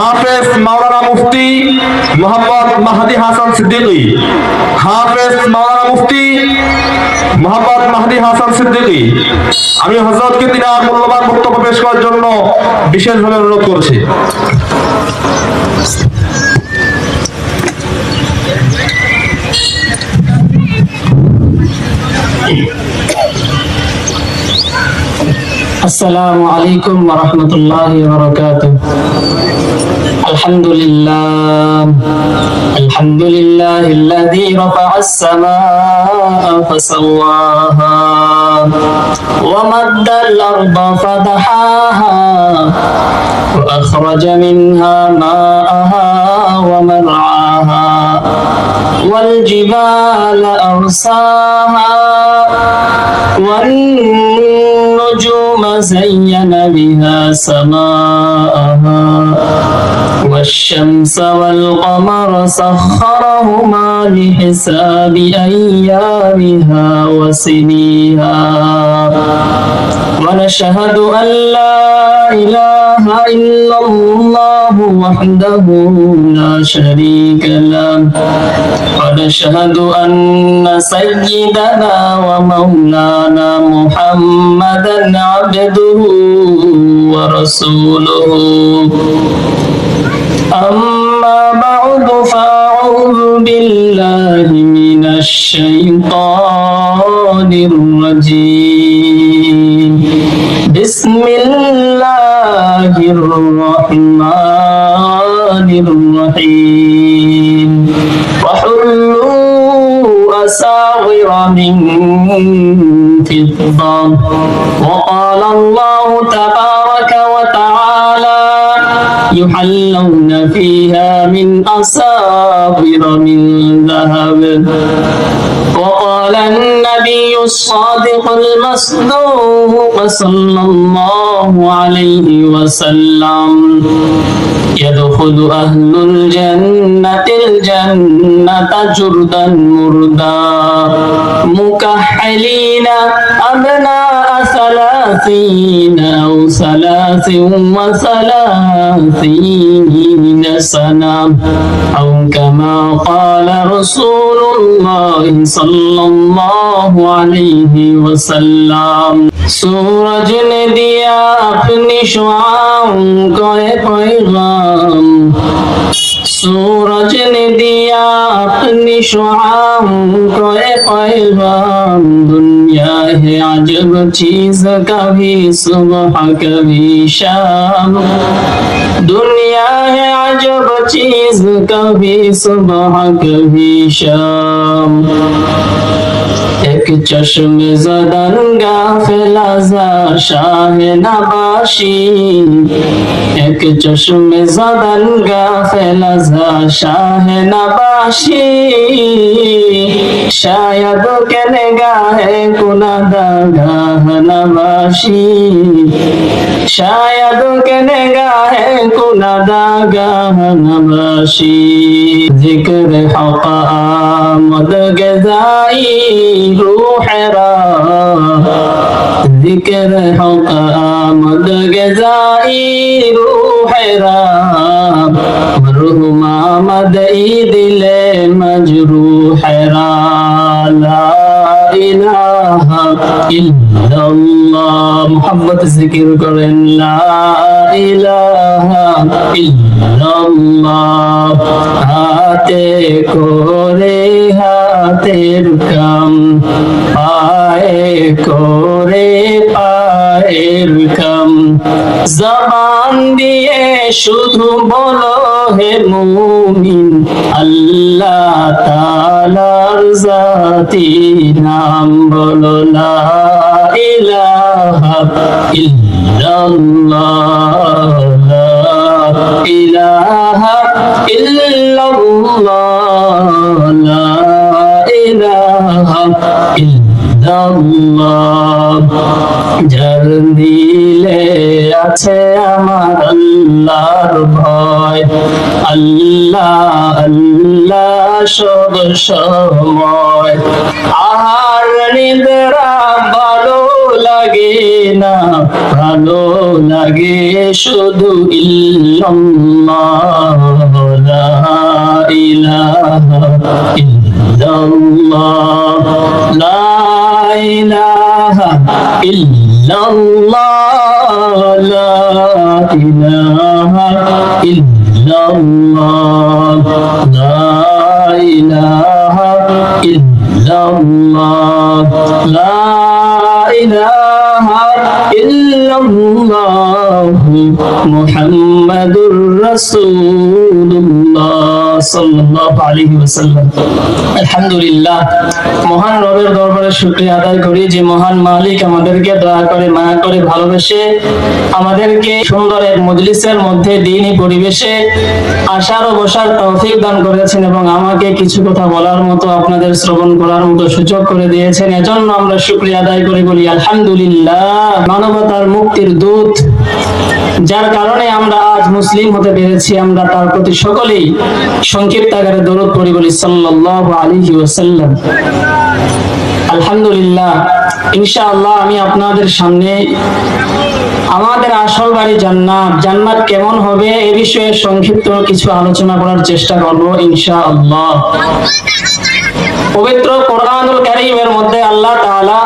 হাফেজ মাওলানা মুফতি মোহাম্মদ মাহদি হাসান সিদ্দিকী, হাফেজ মাওলানা মুফতি মোহাম্মদ মাহদি হাসান সিদ্দিকী। আমি হযরতকে তিনার মূল্যবান বক্তব্য পেশ করার জন্য বিশেষভাবে অনুরোধ করছি। السلام عليكم ورحمة الله وبركاته. الحمد لله الذي رفع السماء فسواها ومد الأرض فدحاها وأخرج منها ماءها ومرعاها والجبال أرساها والنجوم زين بها سماءها والشمس والقمر سخرهما لحساب أيامها وسنيها ونشهد أن لا إله إلا الله وحده لا شريك له ونشهد أن سيدنا ومولانا محمدا عبده ورسوله أما بعد فأعوذ بالله من الشيطان الرجيم بسم الله الرحمن الرحيم وحلوا أساور من فضة وقال الله تبارك وتعالى يحلون فيها من أساور من ذهب وقال النبي الصادق المصدوق صلى الله عليه وسلم يدخل أهل الجنة الجنة جردا مردا مكحلين أبناء 30 أو 33 سنة أو كما قال رسول الله صلى الله عليه وسلم सूरज ने दिया अपनी शुआओं को पैगाम सूरज ने दिया अपनी शुआओं को पैगाम दुनिया है अजब चीज कभी सुबह कभी शाम दुनिया है अजब चीज कभी सुबह कभी शाम एक चश्मे ज़दन गाफिला ज़ा शाह नबाशी एक चश्मे ज़दन गाफिला ज़ा शाह नबाशी शायद के निगाहे कुनादा गाह नबाशी शायद के निगाहे कुनादा गाह नबाशी जिक्र हक़ आमद गज़ाई रूह रा जिक्र हक़ आमद गज़ाई रूह रा मरहुम आमद दिले मजरूह रा ला इलाहा इल्लल्लाह मोहब्बत जिक्र करें ला इलाहा इल्लल्लाह हाथे कोरे हाथेर काम पाए कोरे पाएर काम जबान दिए शुधु बोलो हे मुमिन अल्लाह तालार जाती नाम बोलो ला इलाहा इल्लल्लाह ला इलाहा इल्लल्लाह ला इलाहा इल्लल्लाह যার দিলে আছে আমার আল্লাহর ভয় আল্লাহ আল্লাহ সব সময় আর নিদ্রা ভালো লাগে না, ভালো লাগে শুধু ইল্লাল্লাহ, লা ইলাহা ইল্লাল্লাহ, লা ইলাহা ইল্লাল্লাহ, লা ইলাহা ইল্লাল্লাহ, লা ইলাহা ইল্লাল্লাহ, লা ইলাহা ইল্লাল্লাহ, মুহাম্মাদুর রাসূলুল্লাহ সাল্লাল্লাহু আলাইহি ওয়াসাল্লাম। আলহামদুলিল্লাহ, মহান রবের দরবারে শুকরিয়া আদায় করি যে মহান মালিক আমাদেরকে দয়া করে, মায়া করে, ভালোবেসে আমাদেরকে সুন্দর এক মজলিসের মধ্যে দ্বীনি পরিবেশে আসার ও বসার তৌফিক দান করেছেন এবং আমাকে কিছু কথা বলার মতো, আপনাদের শ্রবণ করার মতো সুযোগ করে দিয়েছেন। এজন্য আমরা শুকরিয়া আদায় করে বলি আলহামদুলিল্লাহ। মানবতার মুক্তির দূত, যার কারণে আমরা আজ মুসলিম হতে পেরেছি, আমরা তার প্রতি সকলেই সংক্ষিপ্ত আকারে দরুদ পড়ি, বলি সাল্লাল্লাহু আলাইহি ওয়াসাল্লাম। আলহামদুলিল্লাহ, ইনশাআল্লাহ আমি আপনাদের সামনে আমাদের আসল বাড়ি জান্নাত, জান্নাত কেমন হবে এ বিষয়ে সংক্ষিপ্ত কিছু আলোচনা করার চেষ্টা করব ইনশাআল্লাহ। পবিত্র কোরআনুল কারীমের মধ্যে আল্লাহ তাআলা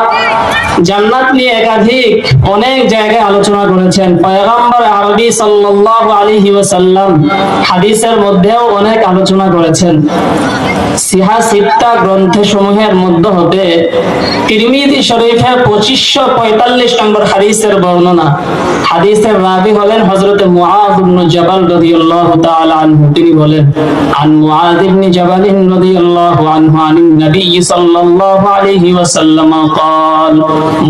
জান্নাত নিয়ে একাধিক অনেক জায়গায় আলোচনা করেছেন। পয়গম্বর আরবি সাল্লাল্লাহু আলাইহি ওয়াসাল্লাম হাদিসের মধ্যেও অনেক আলোচনা করেছেন। সিহা সিত্তা গ্রন্থসমূহের মধ্যে হতে তিরমিজি শরীফের 2545 নম্বর হাদিসের বর্ণনা। হাদিসের রাবি হলেন হযরত মুআয ইবনে জাবাল রাদিয়াল্লাহু তাআলা আনহু। তিনি বলেন, আন মুআয ইবনে জাবাল রাদিয়াল্লাহু আনহু আনিন নবী সাল্লাল্লাহু আলাইহি ওয়াসাল্লাম قال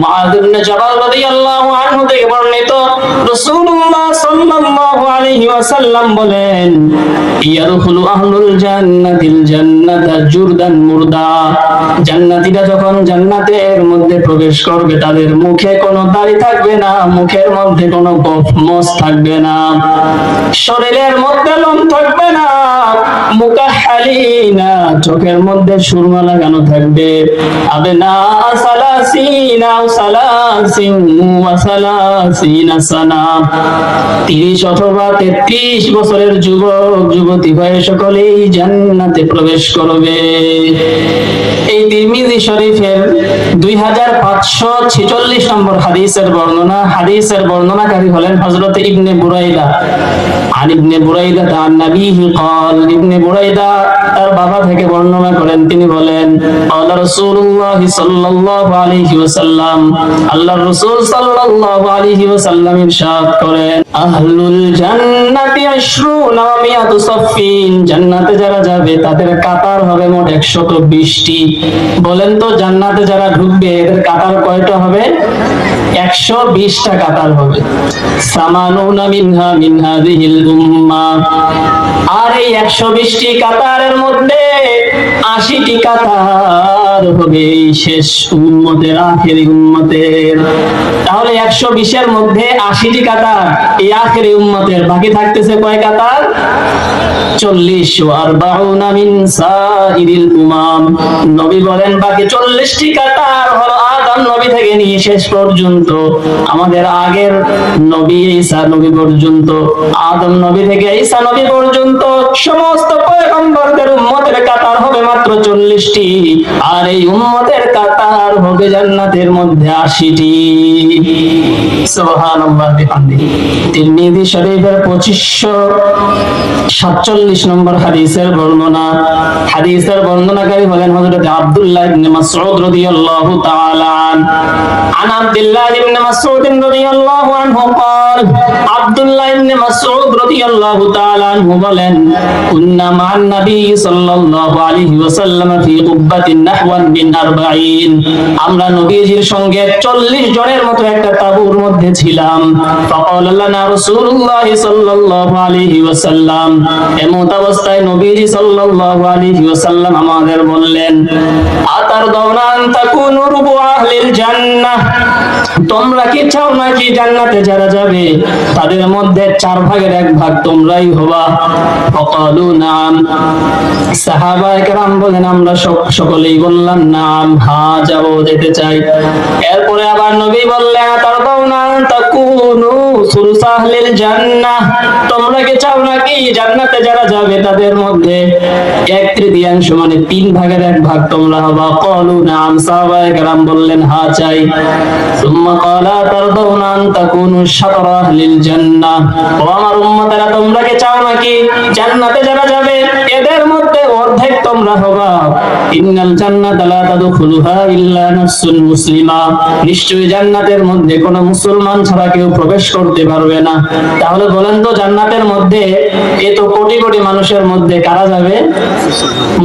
মুআয ইবনে জাবাল রাদিয়াল্লাহু আনহু থেকে বর্ণিত, রাসূলুল্লাহ সাল্লাল্লাহু আলাইহি ওয়াসাল্লাম বলেন, ইয়াদখুলু আহলুল জান্নাতিল জান্নাতা জুরদান মুরদা। জান্নাতীরা যখন জান্নাতের মধ্যে প্রবেশ করবে, তাদের মুখে কোনো দাড়ি থাকবে না, মুখের মধ্যে কোনো গোঁফ মোছ থাকবে না, শরীরের মধ্যে লোম থাকবে না, মুকাহহালিনা, চোখের মধ্যে সুরমা লাগানো থাকবে, আবনা সালাসিনা সালাসিন ওয়া সালাসিনা সানা, 30 অথবা 33 বছরের যুবক যুবতী হয়ে সকলেই জান্নাতে প্রবেশ করবে। এই তিরমিজি শরীফের 2546 নম্বর হাদিসের বর্ণনা। হাদিসের বর্ণনাকারী হলেন হযরত ইবনে বুরাইদা। আন ইবনে বুরাইদা আন নবীহি قال, ইবনে বুরাইদা তার বাবা থেকে বর্ণনা করেন, তিনি বলেন, قال রাসূলুল্লাহ সাল্লাল্লাহু আলাইহি ওয়াসাল্লাম, আল্লাহর রাসূল সাল্লাল্লাহু আলাইহি ওয়াসাল্লাম ইরশাদ করেন, আহলুল জান্নাতি 20 ওয়া মিয়াতু সাফফিন, জান্নাতে যারা যাবে তাদের কাতার হবে মোট 120টি। বলেন তো, জান্নাতে যারা ঢুকবে এদের কাতার কয়টা হবে? 120টা কাতার হবে। সামানুনা মিনহা মিন হাযিহিল উম্মাহ, আর এই 120টি কাতারের মধ্যে 80টি কাতার হবে এই শেষ উম্মতের, আখেরি উম্মতের। তাহলে 120 এর মধ্যে 80টি কাতার এই আখেরি উম্মতের, বাকি থাকতেছে কয় কাতার? 40। আর বাউনা মিন সাইরিল উমাম, নবী বলেন বাকি 40টি কাতার হলো আদম নবী থেকে নিয়ে শেষ পর্যন্ত, আমাদের আগের নবী ঈসা নবী পর্যন্ত, আদম নবী থেকে ঈসা নবী পর্যন্ত সমস্ত পয়গম্বরদের উম্মতের কাতার হবে মাত্র 40টি, আর এই উম্মতের কাতার হবে জান্নাতের মধ্যে 80টি। সুবহানাল্লাহ বিহামদিহি। তিরমিজি শরীফের 2547 নম্বর হাদিসের বর্ণনা। হাদিসের বর্ণনাকারী হলেন হযরত আব্দুল্লাহ ইবনে মাসউদ রাদিয়াল্লাহু তাআলা আন আব্দুল্লাহ ইবনে মাসউদ রাদিয়াল্লাহু আনহু قال, আব্দুল্লাহ ইবনে মাসউদ রাদিয়াল্লাহু তাআলা আনহু বলেন, কুন্না মা'আন নবী সাল্লাল্লাহু আলাইহি ওয়াসাল্লাম ফি কুব্বাতিন নাহওয়ান মিন 40, আমরা নবীজির সঙ্গে 40 জনের মতো একটা তাঁবুর মধ্যে ছিলাম। ফাকাল লানা রাসূলুল্লাহ সাল্লাল্লাহু আলাইহি ওয়াসাল্লাম, এমত অবস্থায় নবীজি সাল্লাল্লাহু আলাইহি ওয়াসাল্লাম আমাদের বললেন, আতার দাওনান তাকুনু রুবু আহলিল জান্নাহ, তোমরা কি চাও নাকি জান্নাতে যারা যাবে তাদের মধ্যে 4/1 তোমরাই হবা? ফাকালু নাম, সাহাবায়ে কেরাম বলেন আমরা সকলেই বললাম নাম, হ্যাঁ যাবো, যেতে চাই। এরপরে আবার নবী বললেন তারদাউনা তাকুনু সুলসা আহলিল জান্নাহ, তোমরা কি চাও নাকি জান্নাতে যারা যাবে তাদের মধ্যে 1/3 মানে 3/1 তোমরা হবা? ক্বালু নাম, সাহাবায়ে কেরাম বললেন হ্যাঁ চাই। সুম্মা ক্বালা তারদাউনা আন তাকুনু শাতরা আহলিল জান্নাহ, ও আমার উম্মতেরা তোমরা কি চাও নাকি জান্নাতে যারা যাবে এদের মধ্যে অর্ধেক তোমরা হবা? ইন্নাল জান্নাতা লা তাদখুলুহা ইল্লা নাফসুন মুসলিমা, নিশ্চয়ই জান্নাতের মধ্যে কোনো মুসলমান ছাড়া কেউ প্রবেশ করতে পারবে না। তাহলে বলেন তো জান্নাতের মধ্যে এত কোটি কোটি মানুষের মধ্যে কারা যাবে?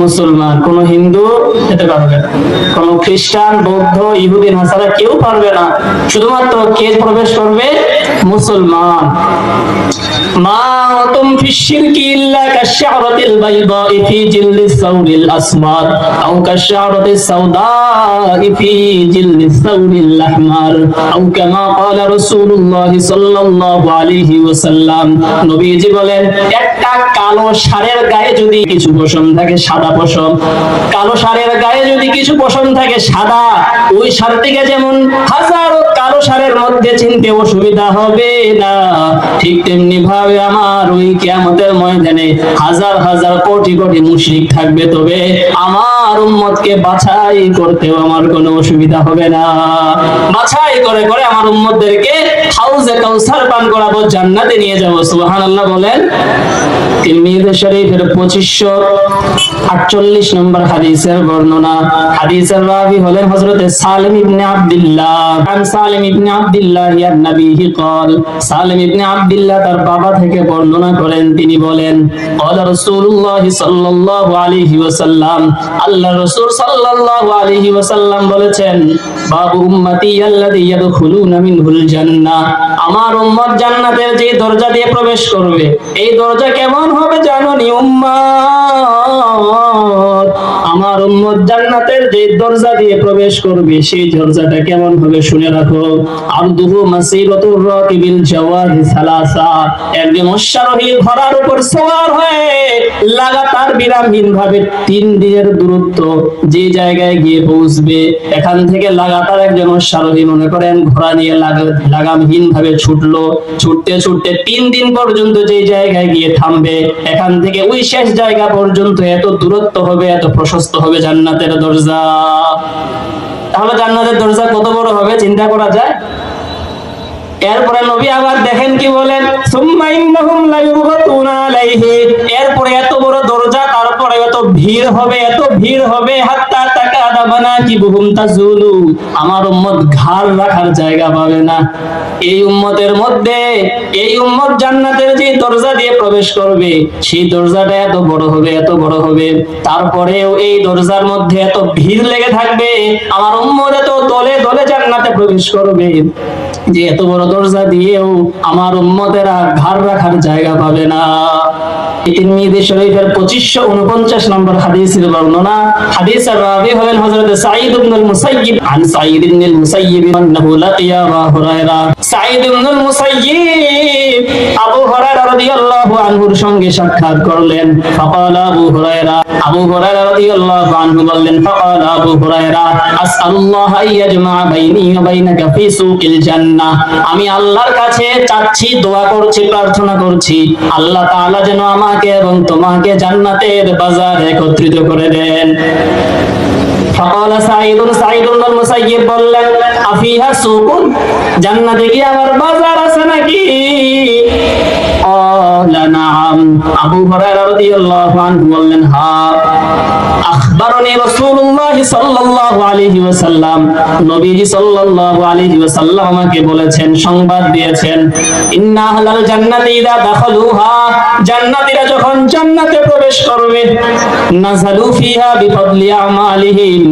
মুসলমান। কোন হিন্দু যেতে পারবে না, কোন খ্রিস্টান, বৌদ্ধ, ইহুদি, নাসারা কেউ পারবে না। শুধুমাত্র কে প্রবেশ করবে? মুসলমান। মা তুম ফি শিরকি ইল্লা কাশআরাতিল বাইদাই ফি জিল্লিস সাউরিল আসমাদ আও কাশআরাতিস সাউদাই ফি জিল্লিস সাউরিল আহমার আও কামা ক্বালা রাসূলুল্লাহ সাল্লাল্লাহু আলাইহি ওয়াসাল্লাম, নবীজি বলেন একটা কালো ষাঁড়ের গায়ে যদি কিছু পশম থাকে, সাদা পশম, কালো ষাঁড়ের গায়ে যদি কিছু পশম থাকে সাদা, ওই ষাঁড়টিকে যেমন হাজারো কালো ষাঁড়ের মধ্যে চিনতে অসুবিধা হবে না, ঠিক তেমনি ভাবে আমার ওই কিয়ামতের ময়দানে হাজার হাজার কোটি কোটি মুশরিক থাকবে, তবে আমার উম্মতকে বাছাই করতেও আমার কোনো অসুবিধা হবে না। বাছাই করে করে আমার উম্মতদেরকে হাউজে কাউসার পান করাবো, জান্নাতে নিয়ে যাব। সুবহানাল্লাহ বলেন। তিরমিজি শরীফের 2548 নম্বর হাদিসের বর্ণনা। হাদিসের রাবী হলেন হযরত সালিম ইবনে আব্দুল্লাহ। আন সালিম ইবনে আব্দুল্লাহ ইয়ান নবীহি قال, সালিম ইবনে আব্দুল্লাহ তার বাবা থেকে বর্ণনা করেন, তিনি বলেন قال রাসূলুল্লাহ সাল্লাল্লাহু আলাইহি ওয়াসাল্লাম, আল্লাহর রাসূল সাল্লাল্লাহু আলাইহি ওয়াসাল্লাম বলেছেন, বাবু উম্মতি আল্লাযী ইয়াদখুলুনা মিনহুল জান্নাহ, আমার উম্মত জান্নাতের যে দরজা দিয়ে প্রবেশ করবে, এই দরজা কেমন হবে জানো নি উম্মত? আমার উম্মত জান্নাতের যে দরজা দিয়ে প্রবেশ করবে সেই দরজাটা কেমন হবে শুনে রাখো। আবদুহু মাসিরাতুর রাকিবিল জাওয়াদি সালাসা, একজন অশ্বারোহী ঘোড়ার উপর সওয়ার হয়ে লাগাতার বিরামহীন ভাবে 3 দিনের দূরত্ব যে জায়গায় গিয়ে পৌঁছবে, এখান থেকে লাগাতার একজন অশ্বারোহী মনে করেন ঘোড়া নিয়ে লাগামহীন ভাবে ছুটলো, ছুটতে ছুটতে 3 দিন পর্যন্ত যে জায়গায় গিয়ে থামবে, এখান থেকে ওই শেষ জায়গা পর্যন্ত এত দূরত্ব হবে, এত প্রশস্ত হবে জান্নাতের দরজা। তাহলে জান্নাতের দরজা কত বড় হবে চিন্তা করা যায়। এরপরে নবী আবার দেখেন কি বলেন, সুম্মা ইন্নাহুম লা ইউগাতুনা আলাইহি, এরপরে এত বড় দরজা, তারপরে এত ভিড় হবে, এত ভিড় হবে, হাত্তা তাকাদা মানাকিবুহুম তাজুলু, আমার উম্মত ঘাড় রাখার জায়গা পাবে না। এই উম্মতের মধ্যে এই উম্মত জান্নাতের যে দরজা দিয়ে প্রবেশ করবে সেই দরজাটা এত বড় হবে, এত বড় হবে, তারপরেও এই দরজার মধ্যে এত ভিড় লেগে থাকবে, আমার উম্মত এত দলে দলে জান্নাতে প্রবেশ করবে যে এত বড় দরজা দিয়েও আমার উম্মতেরা ঘাড় রাখার জায়গা পাবে না। তিরমিজি শরীফের 2549 নম্বর হাদিসের বর্ণনা। হাদিসের রাবী হলেন হযরত সাঈদ ইবনুল মুসাইয়িব। আন সাঈদ ইবনুল মুসাইয়িব আন্নাহু লাকিয়া আবু হুরায়রা, সাঈদ ইবনুল মুসাইয়িব আবু হুরায়রা রাদিয়াল্লাহু আনহুর সঙ্গে সাক্ষাৎ করলেন। ফাকালা আবু হুরায়রা, আবু হুরায়রা রাদিয়াল্লাহু আনহু বললেন, ফাকালা আবু হুরায়রা, আসআলুল্লাহ আইয়াজমা বাইনি ওয়া বাইনাকা ফি সুকিল জান্নাহ, আমি আল্লাহর কাছে চাচ্ছি, দোয়া করছি, প্রার্থনা করছি, আল্লাহ তাআলা যেন আমাকে এবং তোমাকে জান্নাতের বাজারে একত্রিত করে দেন। ফাকালা সাঈদুন, সাঈদ ইবনুল মুসাইয়িব বললেন, আফিহা সুকুন, জান্নাতে কি আবার বাজার আছে নাকি? ক্বালা নাআম, আবু হুরায়রা রাদিয়াল্লাহু আনহু বললেন, হ্যাঁ। আখবারনি রাসূলুল্লাহ সাল্লাল্লাহু আলাইহি ওয়াসাল্লাম, নবীজি সাল্লাল্লাহু আলাইহি ওয়াসাল্লাম আমাকে বলেছেন, সংবাদ দিয়েছেন, ইন্না আহলাল জান্নাতি ইযা দাখালুহা, জান্নাতীরা যখন জান্নাতে প্রবেশ করবে, নাযালু ফিহা বিফাদলি আমালিহিম,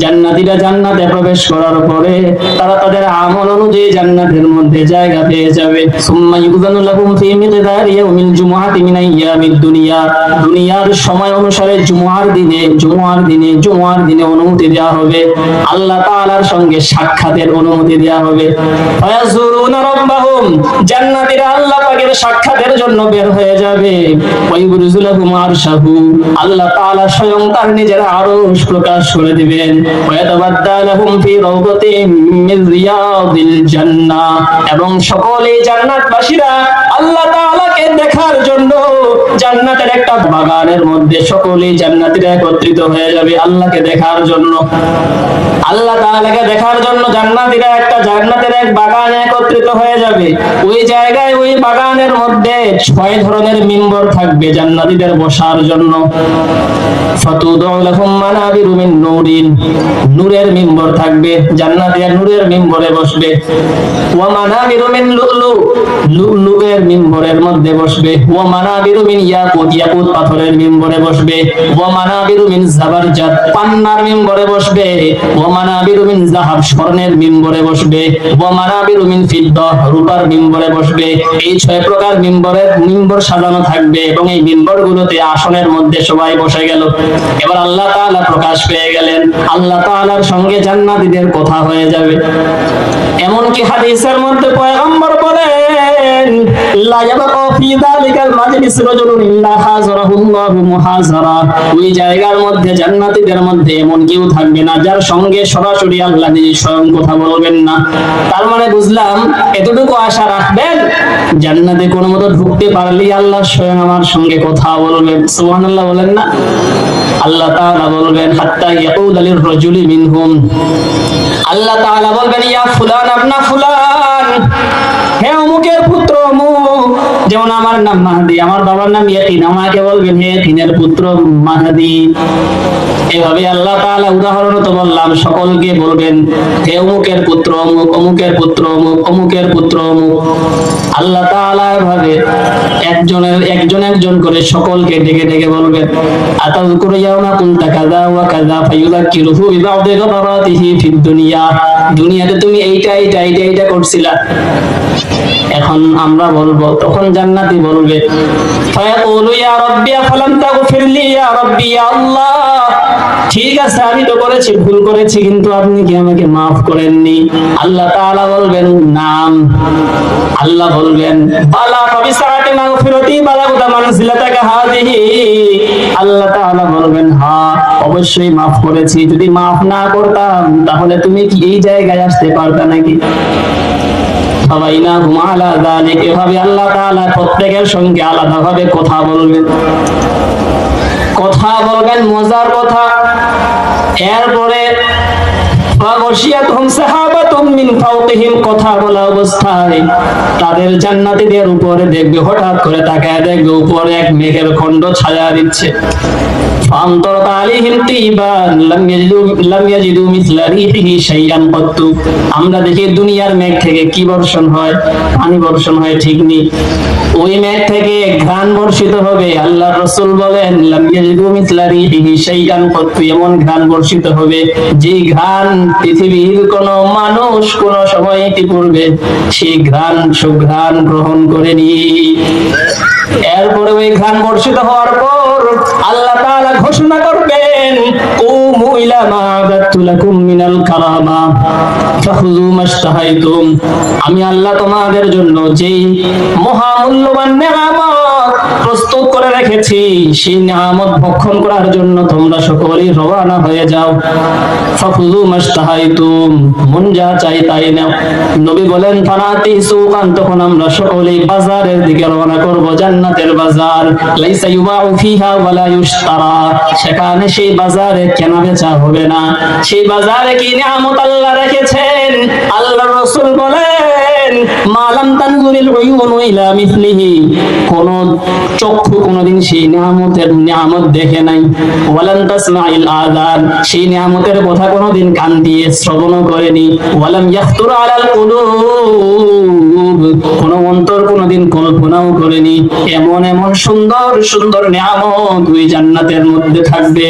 জান্নাতীরা জান্নাতে প্রবেশ করার পরে তারা তাদের আমল অনুযায়ী জান্নাতের মধ্যে জায়গা পেয়ে যাবে। সুম্মা ইউযানু লাহুম ফি মিকদারি ইয়াউমিল জুমআতি মিন আইয়ামিদ দুনিয়া, দুনিয়ার সময় অনুসারে জুমার দিনে অনুমতি দেওয়া হবে, আল্লাহ তাআলার সঙ্গে সাক্ষাতের অনুমতি দেওয়া হবে। ফায়াজুরুনা রাব্বাহুম, জান্নাতীরা আল্লাহ পাকের সাক্ষাতের জন্য বের হয়ে যাবে। ওয়াইবরুজু লাহুম আরশাহু, আল্লাহ তাআলা স্বয়ং তার নিজের আরশ প্রকাশ করে দিবেন। ওয়ায়াতাবাদ্দালুহুম ফি রাওদাতিন মিন রিয়াদিল জান্নাহ, এবং সকলে জান্নাতবাসীরা আল্লাহ তাআলাকে দেখার জন্য জান্নাতের একটা বাগানের মধ্যে সকলেই জান্নাতীরা একত্রিত হয়ে যাবে আল্লাহকে দেখার জন্য। আল্লাহ তাআলাকে দেখার জন্য জান্নাতীরা একটা জান্নাতের এক বাগানে একত্রিত হয়ে যাবে। ওই জায়গায় ওই বাগানের মধ্যে 6 ধরনের মিম্বর থাকবে জান্নাতীদের বসার জন্য। ফাতুদউ লাহুম মানাবিরু মিন নূরিন, নূরের মিম্বর থাকবে, জান্নাতীরা নূরের মিম্বরে বসবে। ওয়া মানাবিরু মিন লুলু, লুলুয়ের মিম্বরের মধ্যে বসবে। ওয়া মানাবিরু মিন ইয়াকুত, ইয়াকুত পাথরের মিম্বরে বসবে। ওয়া মানাবিরু মিন জাবারজাত, পান্নার মিম্বরে বসবে। ওয়া মানাবিরু মিন যাহাব, স্বর্ণের মিম্বরে বসবে। ওয়া মানাবিরু মিন ফিদ্দা, রূপার মিম্বরে বসবে। এই 6 প্রকার মিম্বর সাজানো থাকবে এবং এই মিম্বরগুলোতে আসনের মধ্যে সবাই বসে গেল। এবার আল্লাহ তাআলা প্রকাশ পেয়ে গেলেন, আল্লাহ তাআলার সঙ্গে জান্নাতীদের কথা হয়ে যাবে। এমনকি হাদিসের মধ্যে পয়গম্বর বলেন, লা ইয়াবকা ফি যালিকাল মাজলিস রাজুলুন ইল্লা হাযারাহুল্লাহু মুহাযারা, ওই জায়গার মধ্যে জান্নাতীদের মধ্যে এমন কেউ থাকবে না যার সঙ্গে সরাসরি আল্লাহ নিজে স্বয়ং কথা বলবেন না। তার মানে বুঝলাম এতটুকু আশা রাখবেন, জান্নাতে কোনো মতো ঢুকতে পারলেই আল্লাহ স্বয়ং আমার সঙ্গে কথা বলবেন। সুবহানাল্লাহ বলেন না? আল্লাহ তাআলা বলবেন, হাত্তা ইয়াকুলা লির রাজুলি মিনহুম, আল্লাহ তাআলা বলবেন, ইয়া ফুলান আবনা ফুলান, হে অমুকের পুত্র অমুক। যেমন আমার নাম মাহদি, আমার বাবার নাম ইয়াকিন, আমাকে বলবেন হে ইয়াকিনের পুত্র মাহদি। এভাবে আল্লাহ তাআলা উদাহরণ তো বললাম, সকলকে বলবেন হে অমুকের পুত্র অমুক, অমুকের পুত্র অমুক, অমুকের পুত্র অমুক। আল্লাহ তাআলা এভাবে একজন করে সকলকে ডেকে ডেকে বলবেন, আতাযকুরু ইয়াওমা কুনতা কাযা ওয়া কাযা ফায়ুযাক্কিরুহু বিবা'দি গদরাতিহি ফিদ দুনিয়া, দুনিয়াতে তুমি এইটা করছিলা। এখন আমরা বলবো, তখন জান্নাতি বলবে, ফায়াকুলু ইয়া রাব্বি আফালাম তাগফিরলি ইয়া রাব্বি ইয়া আল্লাহ, ঠিক আছে আমি তো করেছি, ভুল করেছি, কিন্তু আপনি কি আমাকে মাফ করেননি? আল্লাহ তাআলা বলবেন নাম, আল্লাহ বলবেন বালা ফাবিসাআতি মাগফিরাতি বালাগুতা মানজিলাতাকা হাযিহি, আল্লাহ তাআলা বলবেন হ্যাঁ অবশ্যই মাফ করেছি, যদি মাফ না করতাম তাহলে তুমি কি এই জায়গায় আসতে পারতা নাকি? ফাবাইনাহুম আলা যালিক, এভাবে আল্লাহ তাআলা প্রত্যেকের সঙ্গে আলাদাভাবে কথা বলবেন, মজার কথা। এরপরে কথা বলা অবস্থায় তাদের জান্নাতীদের উপরে দেখবে, হঠাৎ করে তাকায় দেখবে উপরে এক মেঘের খণ্ড ছায়া দিচ্ছে। আমরা দেখি দুনিয়ার মেঘ থেকে কি বর্ষণ হয়, পানি বর্ষণ হয়, ঠিক নেই। ওই মেঘ থেকে ঘ্রাণ বর্ষিত হবে। আল্লাহ রাসূল বলেন লাম ইয়াজিদু মিসলা রিহিহি শাইআন কত্তু, এমন ঘ্রাণ বর্ষিত হবে যে ঘ্রাণ পৃথিবীর কোন মানুষ কোন সময় ইতিপূর্বে সেই সুঘ্রাণ গ্রহণ করেনি। এরপরে ওই ঘ্রাণ বর্ষিত হওয়ার পর আল্লাহ তাআলা ঘোষণা করবেন, কুমু ইলা মা আ'দাতু লাকুম মিনাল কারামা ফাখুযু মাশতাহাইতুম, আমি আল্লাহ তোমাদের জন্য যেই মহামূল্যবান নিয়ামত প্রস্তুত করে রেখেছি সেই নিয়ামত ভক্ষণ করার জন্য তোমরা সকলেই রওনা হয়ে যাও। ফাখুযু মাশতাহাইতুম, মন যা চাই তাই নাও। নবী বলেন ফানাতি সুকান, তখন আমরা সকলেই বাজারের দিকে রওনা করব, জান্নাতের বাজার। লাইসা ইউবাউ ফিহা ওয়ালা ইউশতারা, সেখানে সেই বাজারে কেনা বেচা হবে না। সেই বাজারে কি নিয়ামত আল্লাহ রেখেছেন, আল্লাহর রাসূল বলেন মালাম তানজুরিল উয়ুন ইলা মিসলিহি, কোন চক্ষু কোনদিন সেই নিয়ামত দেখে নাই। ওয়ালান তাসমাইল আযান, সেই নিয়ামতের কথা কোনদিন কান দিয়ে শ্রবণ করেনি। ওয়ালাম ইয়াখতুর আলাল কুলুব, কোন অন্তর কোনোদিন কল্পনাও করেনি এমন এমন সুন্দর সুন্দর নিয়ামত ওই জান্নাতের মধ্যে থাকবে।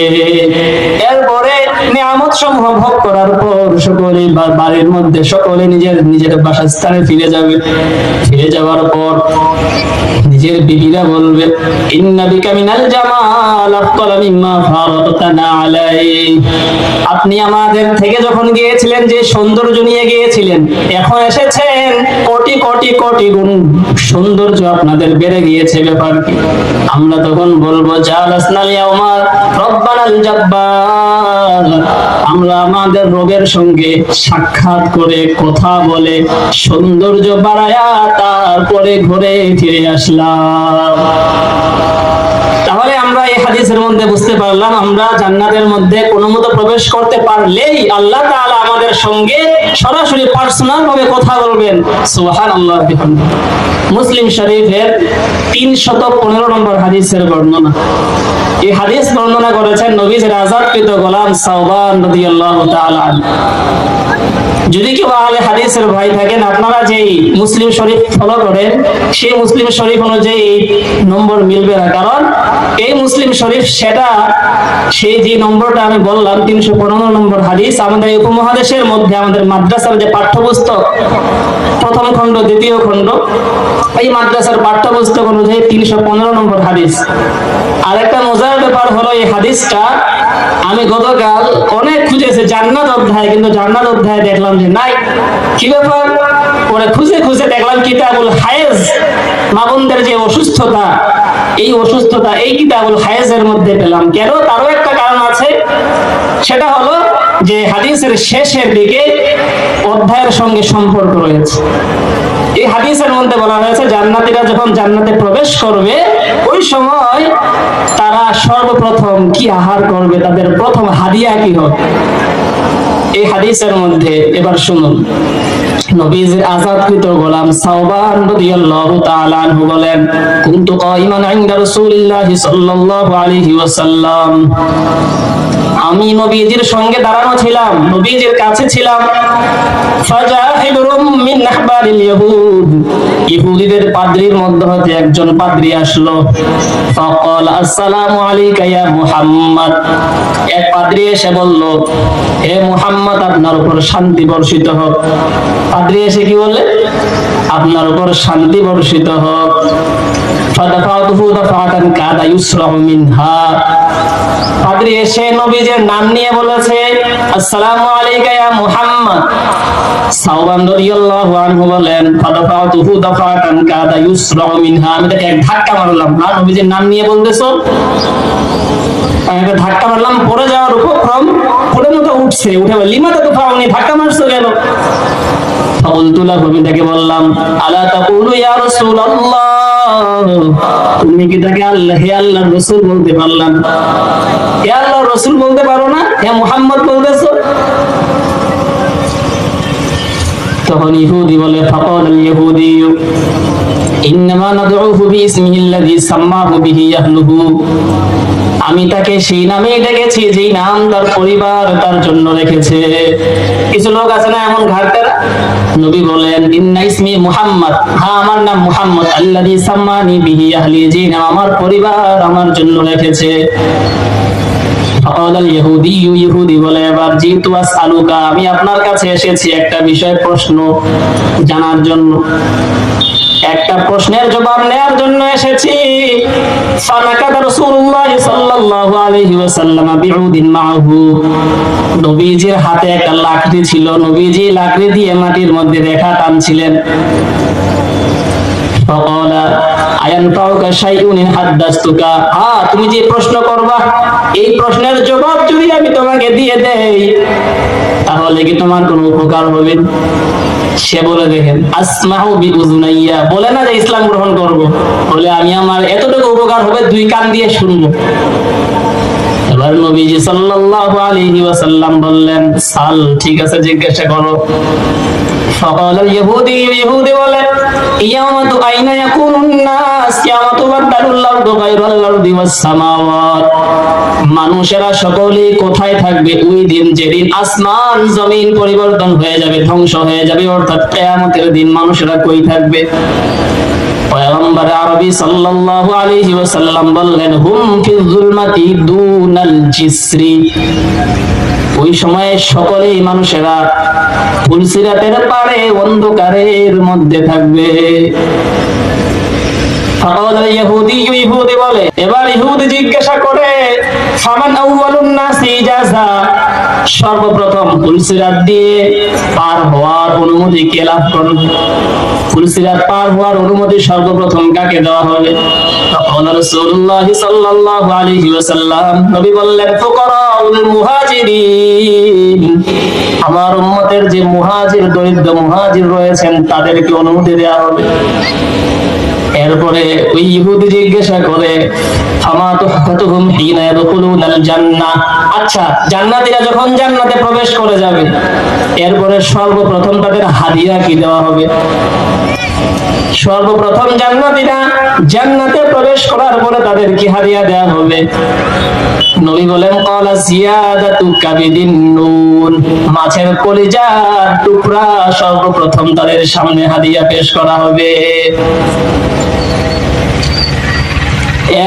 এরপরে নিয়ামত সমূহ ভোগ করার পর সকলে বাড়ির মধ্যে সকলে নিজের নিজের বাসস্থানে ফিরে যাবে। ফিরে যাওয়ার পর নিজের বিবিরা বলবে, ইন্না বিকা মিনাল জামাল আফতালা মিম্মা ফারাতানা আলাই। আপনি আমাদের থেকে যখন গিয়েছিলেন যে সৌন্দর্য নিয়ে গিয়েছিলেন, এখন এসেছেন কোটি কোটি কোটি গুণ সৌন্দর্য আপনাদের বেড়ে গিয়েছে, ব্যাপার কি? আমরা তখন বলবো, জালাসনাল ইয়াউমা রব্বানাল জাব্বার। আমরা আমাদের রবের সঙ্গে সাক্ষাৎ করে কথা বলে সৌন্দর্য বাড়ায়া তারপরে ঘুরে ফিরে আসলাম। তাহলে আমরা এই হাদিসের মধ্যে বুঝতে পারলাম, আমরা জান্নাতের মধ্যে কোনো মতো প্রবেশ করতে পারলেই আল্লাহ তাআলা আমাদের সঙ্গে সরাসরি পার্সোনাল ভাবে কথা বলবেন। সুবহানাল্লাহ। মুসলিম শরীফের 315 নম্বর হাদিসের বর্ণনা। এই হাদিস বর্ণনা করেছেন নবীজির আযাদকৃত গোলাম সাওবান রাদিয়াল্লাহু তাআলা আনহু। যদি কেউ আহলে হাদিসের ভাই থাকেন, আপনারা যেই মুসলিম শরীফ ফলো করেন সেই মুসলিম শরীফ অনুযায়ী নম্বর মিলবে না, কারণ এই মুসলিম শরীফ সেটা সেই যে নম্বরটা আমি বললাম 315 নম্বর হাদিস, আমাদের এই উপমহাদেশের মধ্যে আমাদের মাদ্রাসার যে পাঠ্যপুস্তক প্রথম খণ্ড দ্বিতীয় খণ্ড, এই মাদ্রাসার পাঠ্যপুস্তক অনুযায়ী 315 নম্বর হাদিস। আর একটা মজার ব্যাপার হলো, এই হাদিসটা আমি গতকাল অনেক খুঁজেছি জান্নাত অধ্যায়, কিন্তু জান্নাত অধ্যায় দেখলাম যে নাই। কি ব্যাপার? পরে খুঁজে খুঁজে দেখলাম কিতাবুল হায়েজ, মা বোনদের যে অসুস্থতা, এই অসুস্থতা এই কিতাবুল হায়েজের মধ্যে পেলাম। কেন? তারও একটা কারণ আছে, সেটা হলো যে হাদিসের শেষের দিকে অধ্যায়ের সঙ্গে সম্পর্ক রয়েছে। এই হাদিসের মধ্যে বলা হয়েছে জান্নাতীরা যখন জান্নাতে প্রবেশ করবে ওই সময় তারা সর্বপ্রথম কি আহার করবে, তাদের প্রথম হাদিয়া কি হবে। এই হাদিসের মধ্যে এবার শুনুন, নবীজির আযাদকৃত গোলাম সাওবান রাদিয়াল্লাহু তাআলা আনহু বলেন, কুনতু কাইমান ইনদা রাসূলিল্লাহি সাল্লাল্লাহু আলাইহি ওয়াসাল্লাম। আমি নবীজির সঙ্গে দাঁড়ানো ছিলাম, নবীজির কাছে ছিলাম। ফাজাহিবুম মিন আহবারিল ইয়াহুদ, ইহুদিদের পাদ্রীর মধ্য হতে একজন পাদ্রী আসলো। ফাকাল আসসালামু আলাইকা ইয়া মুহাম্মদ। এক পাদ্রী এসে বলল, হে মুহাম্মদ, আপনার উপর শান্তি বর্ষিত হোক। পাদ্রী এসে কি বলে? আপনার উপর শান্তি বর্ষিত হোক। ফাদাফাতুহু দাফাতান কাদা ইউসরাহু মিনহা। পাদ্রী এসে নবীজির নাম নিয়ে বলেছে, আসসালামু আলাইকা ইয়া মুহাম্মদ। সাওবান রাদিয়াল্লাহু আনহু বলেন, ফাদাফাতুহু দাফাতান কাদা ইউসরাহু মিনহা। আমি তাকে এক ধাক্কা মারলাম। না, নবীজির নাম নিয়ে বলতেছো, আমি একটা ধাক্কা মারলাম, পড়ে যাওয়ার উপক্রম, পড়ে মতো উঠছে, উঠে বলে, লিমাতা তুফাউনি, ধাক্কা মারছো কেন? ফাকুলতু লাহু, আমি তাকে বললাম, আলা তাকুলু ইয়া রাসূলুল্লাহ, তুমি কি তাকে আল্লাহ, হে আল্লাহর রাসূল বলতে পারলাম? হে আল্লাহর রাসূল বলতে পারো না, হে মুহাম্মদ বলতেছো? তখন ইহুদি বলে, ফাকালাল ইহুদি ইন্নামা নাদউহু বিইসমিহিল্লাযী সাম্মাহু বিহি আহলুহু। আমি তাকে সেই নামেই ডেকেছি যেই নাম তার পরিবার তার জন্য রেখেছে। কিছু লোক আছে না এমন ঘাটতেরা? নবী বলেন, ইন্না ইসমি মুহাম্মদ, হ্যাঁ আমার নাম মুহাম্মদ, আল্লাযী সাম্মানি বিহি আহলি, যে নাম আমার পরিবার আমার জন্য রেখেছে। ফাকালাল ইহুদি, ইহুদি বলে, এবার জিতু আসআলুকা, আমি আপনার কাছে এসেছি একটা বিষয় প্রশ্ন জানার জন্য, একটা প্রশ্নের জবাব নেয়ার জন্য এসেছি। ফানাকাদা রাসূলুল্লাহ সাল্লাল্লাহু আলাইহি ওয়াসাল্লাম বিউদিন মাহু। নবীজির হাতে একটা লাকড়ি ছিল, নবীজি লাকড়ি দিয়ে মাটির মধ্যে রেখা টানছিলেন। ফাকালা আয়ানফাউকা শাইউন ইন হাদাসতুকা, হ্যাঁ তুমি যে প্রশ্ন করবা এই প্রশ্নের জবাব যদি আমি তোমাকে দিয়ে দেই তাহলে কি তোমার কোনো উপকার হবে? সে বলে, দেখেন, আসমাউ বিউজনাইয়া, বলে না যে ইসলাম গ্রহণ করব, বলে আমি আমার এতটুকু উপকার হবে, দুই কান দিয়ে শুনবো। এবার নবীজি সাল্লাল্লাহু আলাইহি ওয়াসাল্লাম বললেন, সাল, ঠিক আছে জিজ্ঞাসা করো। ফাকালাল ইহুদি, ইহুদি বলে, ইয়ামাতু আইনা ইয়াকুনুন নাস, কিয়ামত বাদালুল আরদু গায়রাল আরদি ওয়াস সামাওয়াত। মানুষেরা সকলেই কোথায় থাকবে? ওই দিন যেদিন আসমান জমিন পরিবর্তন হয়ে যাবে, ধ্বংস হয়ে যাবে, অর্থাৎ কিয়ামতের দিন মানুষেরা কই থাকবে? পয়গম্বর আরবি সাল্লাল্লাহু আলাইহি ওয়াসাল্লাম বললেন, হুম ফিজ যুলমাতি দুনাল জিসরি। ওই সময়ে সকলেই মানুষেরা ফুলসিরাতের পাড়ে অন্ধকারের মধ্যে থাকবে। ইহুদি বলে, এবার ইহুদি জিজ্ঞাসা করে, ফামান আউয়ালুন নাসি জাযা, সর্বপ্রথম ফুলসিরাত দিয়ে পার হওয়ার অনুমতি কে লাভ করবে? ফুলসিরাত পার হওয়ার অনুমতি সর্বপ্রথম কাকে দেওয়া হবে? তখন রাসূলুল্লাহ সাল্লাল্লাহু আলাইহি ওয়াসাল্লাম নবী বললেন, ফুকারাউল মুহাজিরিন, আমার উম্মতের যে মুহাজির, দরিদ্র মুহাজির রয়েছেন তাদেরকে অনুমতি দেওয়া হবে। এরপরে ওই ইহুদি জিজ্ঞাসা করে, আচ্ছা জান্নাতীরা যখন জান্নাতে প্রবেশ করে যাবে, এরপরে সর্বপ্রথম তাদের হাদিয়া কি দেওয়া হবে? সর্বপ্রথম জান্নাতীরা জান্নাতে প্রবেশ করার পরে তাদের কি হাদিয়া দেওয়া হবে? নবী বলেন, ক্বালা জিয়াদাতু কাবিদিন নুন, মাছের কলিজার টুকরা সর্বপ্রথম তাদের সামনে হাদিয়া পেশ করা হবে।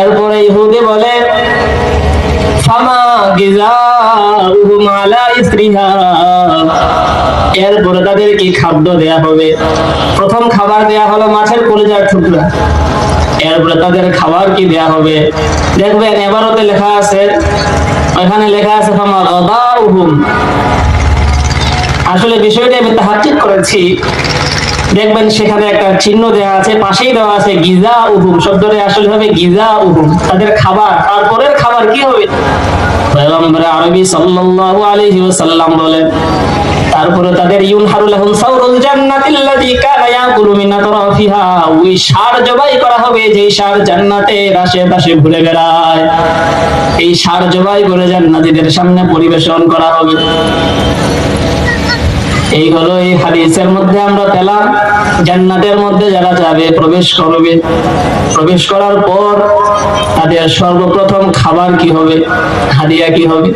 এরপরে ইহুদি বলে, ফামা গিজাউহুম আলা ইসরিহা, এরপরে তাদের কি খাদ্য দেয়া হবে? প্রথম খাবার দেয়া হলো মাছের কলিজার টুকরা, এরপরে তাদের খাবার কি দেয়া হবে? দেখবেন এবারতে লেখা আছে, ওখানে লেখা আছে ফামা গাদাউহুম, আসলে বিষয়টা আমি তাহকিক করেছি, দেখবেন সেখানে একটা চিহ্ন দেওয়া আছে, পাশেই দেওয়া আছে গিজা উহুম, শব্দটা আসলে হবে গিজা উহুম, তাদের খাবার। তারপরের খাবার কি হবে? পয়গম্বর আরবি সাল্লাল্লাহু আলাইহি ওয়াসাল্লাম বলেন, তারপরে তাদের ইউনহারু লাহুম সাউরুল জান্নাতিল্লাযী কানা ইয়াকুলু মিন আতরাফিহা, ওই ষাঁড় জবাই করা হবে যে ষাঁড় জান্নাতের আশেপাশে ঘুরে বেড়ায়, এই ষাঁড় জবাই করে জান্নাতীদের সামনে পরিবেশন করা হবে। এই হলো এই হাদিসের মধ্যে আমরা পেলাম, জান্নাতের মধ্যে যারা যাবে প্রবেশ করবে, প্রবেশ করার পর তাদের সর্বপ্রথম খাবার কি হবে? হাদিয়া কি হবে?